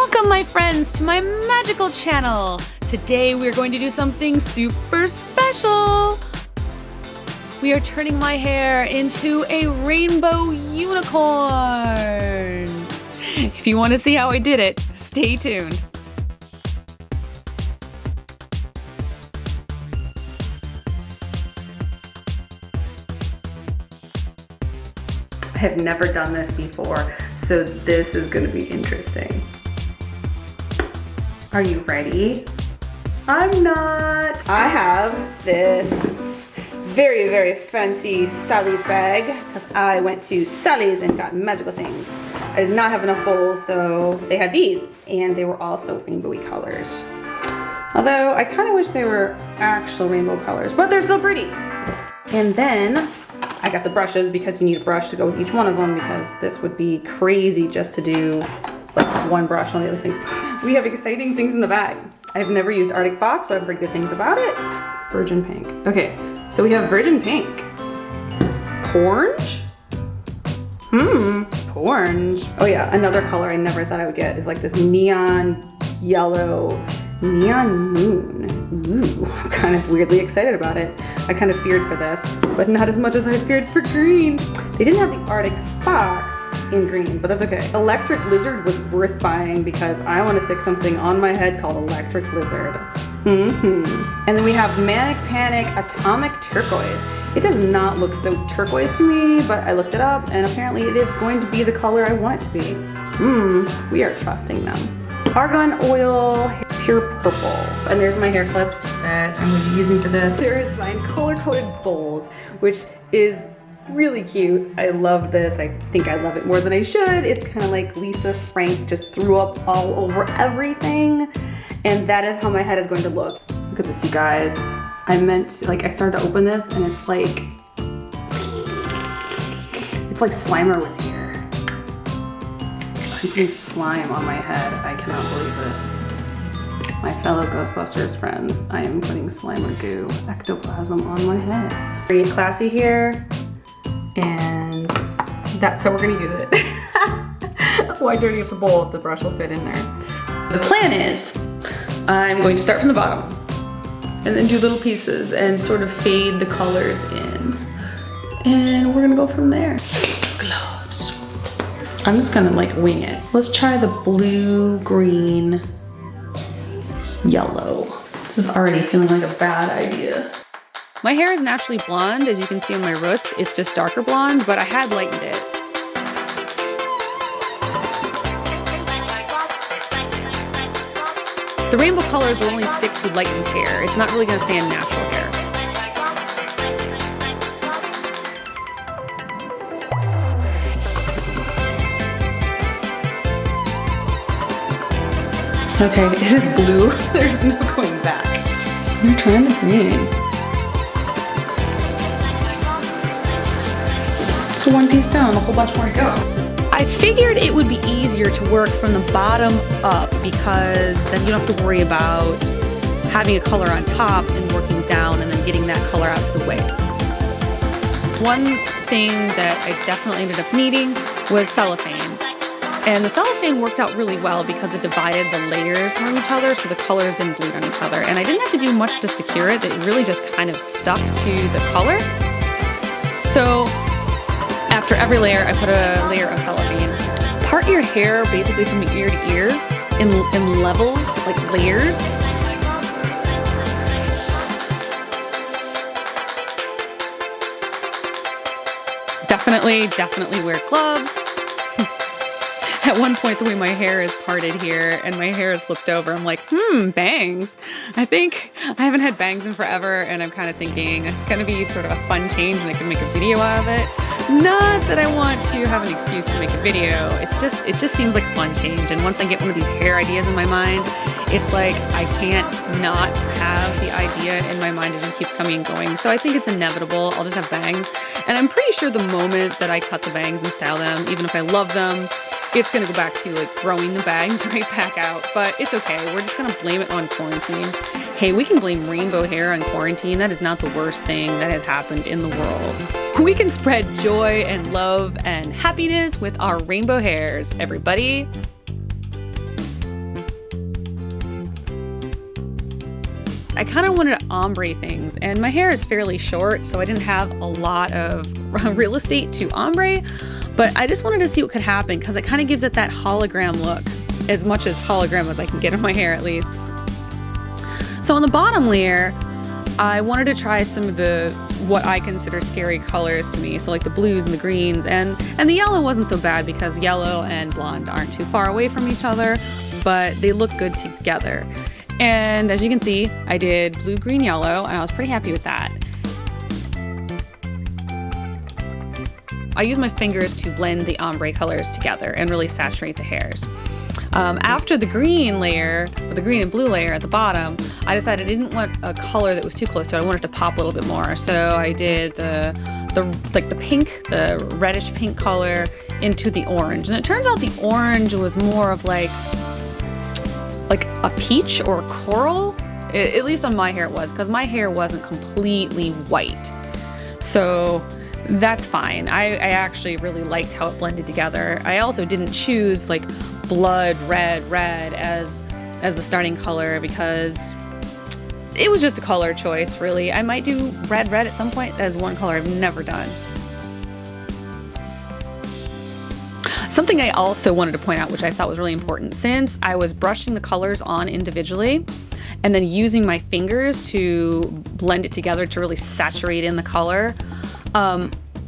Welcome, my friends, to my magical channel. Today we're going to do something super special. We are turning my hair into a rainbow unicorn. If you want to see how I did it, stay tuned. I have never done this before, so this is going to be interesting. Are you ready? I'm not. I have this very, very fancy Sally's bag because I went to Sally's and got magical things. I did not have enough bowls, so they had these, and they were also rainbowy colors. Although I kind of wish they were actual rainbow colors, but they're still pretty. And then I got the brushes because you need a brush to go with each one of them, because this would be crazy just to do like one brush on the other things. We have exciting things in the bag. I've never used Arctic Fox, but I've heard good things about it. Virgin pink. Okay, so we have virgin pink. Orange? Orange. Oh yeah, another color I never thought I would get is like this neon yellow neon moon. Ooh, I'm kind of weirdly excited about it. I kind of feared for this, but not as much as I feared for green. They didn't have the Arctic Fox in green, but that's okay. Electric Lizard was worth buying because I want to stick something on my head called Electric Lizard. And then we have Manic Panic Atomic Turquoise. It does not look so turquoise to me, but I looked it up and apparently it is going to be the color I want it to be. We are trusting them. Argon Oil Pure Purple. And there's my hair clips that I'm going to be using for this. There is my color-coded bowls, which is really cute. I love this. I think I love it more than I should. It's kind of like Lisa Frank just threw up all over everything. And that is how my head is going to look. Look at this, you guys. I started to open this and it's like Slimer was here. I'm putting slime on my head. I cannot believe it. My fellow Ghostbusters friends, I am putting Slimer goo ectoplasm on my head. Very classy here, and that's how we're gonna use it. Why dirty up the bowl if the brush will fit in there? The plan is, I'm going to start from the bottom and then do little pieces and sort of fade the colors in. And we're gonna go from there. Gloves. I'm just gonna like wing it. Let's try the blue, green, yellow. This is already feeling like a bad idea. My hair is naturally blonde, as you can see on my roots. It's just darker blonde, but I had lightened it. The rainbow colors will only stick to lightened hair. It's not really gonna stay in natural hair. Okay, it is blue. There's no going back. I'm trying the green. So one piece down, a whole bunch more to go. I figured it would be easier to work from the bottom up because then you don't have to worry about having a color on top and working down and then getting that color out of the way. One thing that I definitely ended up needing was cellophane. And the cellophane worked out really well because it divided the layers from each other so the colors didn't bleed on each other. And I didn't have to do much to secure it. It really just kind of stuck to the color. So after every layer, I put a layer of cellophane. Part your hair basically from ear to ear in levels, like layers. Definitely wear gloves. At one point, the way my hair is parted here and my hair is looked over, I'm like, bangs. I think I haven't had bangs in forever, and I'm kind of thinking it's gonna be sort of a fun change and I can make a video out of it. Not that I want to have an excuse to make a video. It just seems like a fun change. And once I get one of these hair ideas in my mind, it's like I can't not have the idea in my mind. It just keeps coming and going. So I think it's inevitable. I'll just have bangs. And I'm pretty sure the moment that I cut the bangs and style them, even if I love them, it's gonna go back to like growing the bangs right back out, but it's okay. We're just gonna blame it on quarantine. Hey, we can blame rainbow hair on quarantine. That is not the worst thing that has happened in the world. We can spread joy and love and happiness with our rainbow hairs, everybody. I kind of wanted to ombre things, and my hair is fairly short, so I didn't have a lot of real estate to ombre, but I just wanted to see what could happen because it kind of gives it that hologram look, as much as hologram as I can get in my hair at least. So on the bottom layer, I wanted to try some of the what I consider scary colors to me. So like the blues and the greens, and the yellow wasn't so bad because yellow and blonde aren't too far away from each other, but they look good together. And as you can see, I did blue, green, yellow, and I was pretty happy with that. I use my fingers to blend the ombre colors together and really saturate the hairs. After the green layer, or the green and blue layer at the bottom, I decided I didn't want a color that was too close to it. I wanted it to pop a little bit more. So I did the pink, the reddish pink color into the orange. And it turns out the orange was more of like a peach or a coral. At least on my hair it was, because my hair wasn't completely white. So that's fine. I actually really liked how it blended together. I also didn't choose like blood red as the starting color because it was just a color choice, really. I might do red at some point as one color I've never done. Something I also wanted to point out, which I thought was really important, since I was brushing the colors on individually and then using my fingers to blend it together to really saturate in the color,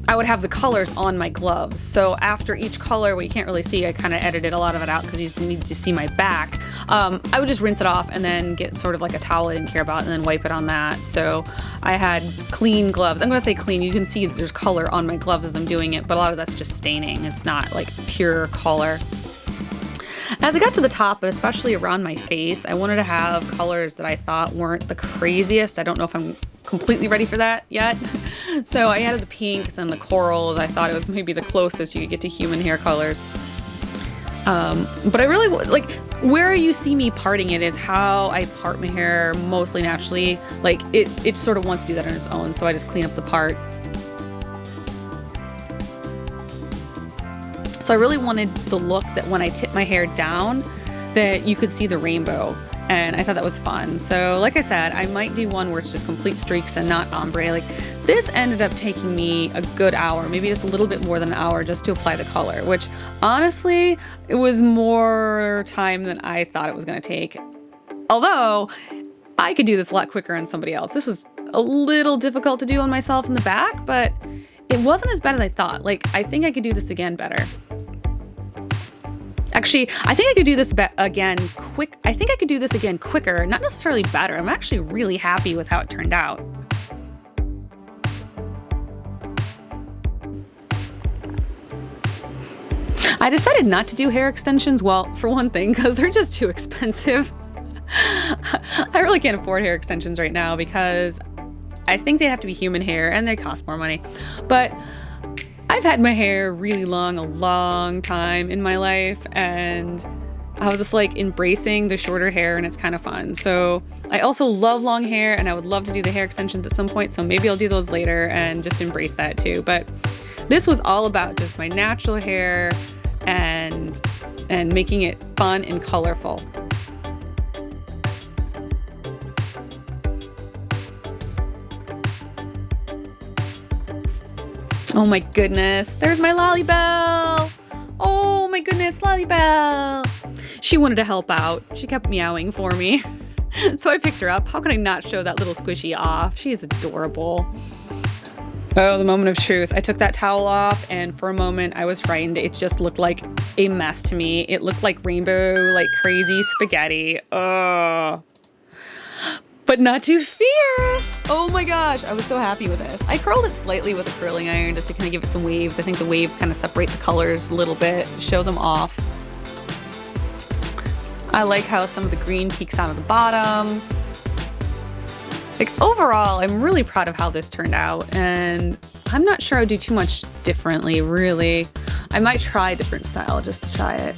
I would have the colors on my gloves. So after each color, what you can't really see, I kind of edited a lot of it out because you just need to see my back. I would just rinse it off and then get sort of like a towel I didn't care about and then wipe it on that. So I had clean gloves. I'm going to say clean. You can see that there's color on my gloves as I'm doing it, but a lot of that's just staining. It's not like pure color. As I got to the top, but especially around my face, I wanted to have colors that I thought weren't the craziest. I don't know if I'm completely ready for that yet. So I added the pinks and the corals. I thought it was maybe the closest you could get to human hair colors. But I really, like, where you see me parting it is how I part my hair mostly naturally. Like, it sort of wants to do that on its own, so I just clean up the part. So I really wanted the look that when I tip my hair down, that you could see the rainbow. And I thought that was fun. So like I said, I might do one where it's just complete streaks and not ombre. Like this ended up taking me a good hour, maybe just a little bit more than an hour just to apply the color, which honestly, it was more time than I thought it was gonna take. Although I could do this a lot quicker on somebody else. This was a little difficult to do on myself in the back, but it wasn't as bad as I thought. Like, I think I could do this again better. Actually, I think I could do this again quicker, not necessarily better. I'm actually really happy with how it turned out. I decided not to do hair extensions, well, for one thing, because they're just too expensive. I really can't afford hair extensions right now because I think they'd have to be human hair and they cost more money. But I've had my hair really long, a long time in my life, and I was just like embracing the shorter hair, and it's kind of fun. So I also love long hair, and I would love to do the hair extensions at some point, so maybe I'll do those later and just embrace that too. But this was all about just my natural hair and making it fun and colorful. Oh my goodness, there's my Lollybell. Oh my goodness, Lollybell. She wanted to help out. She kept meowing for me. So I picked her up. How can I not show that little squishy off? She is adorable. Oh, the moment of truth. I took that towel off and for a moment I was frightened. It just looked like a mess to me. It looked like rainbow, like crazy spaghetti. Ugh. But not to fear. Oh my gosh, I was so happy with this. I curled it slightly with a curling iron just to kind of give it some waves. I think the waves kind of separate the colors a little bit, show them off. I like how some of the green peeks out of the bottom. Like overall, I'm really proud of how this turned out, and I'm not sure I would do too much differently, really. I might try a different style just to try it.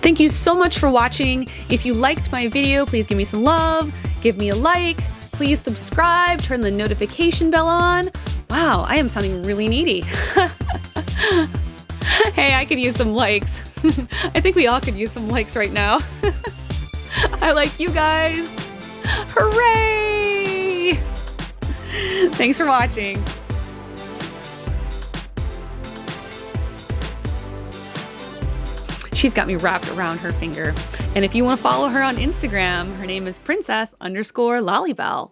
Thank you so much for watching. If you liked my video, please give me some love, give me a like, please subscribe, turn the notification bell on. Wow, I am sounding really needy. Hey, I could use some likes. I think we all could use some likes right now. I like you guys. Hooray! Thanks for watching. She's got me wrapped around her finger. And if you want to follow her on Instagram, her name is princess_lollybell.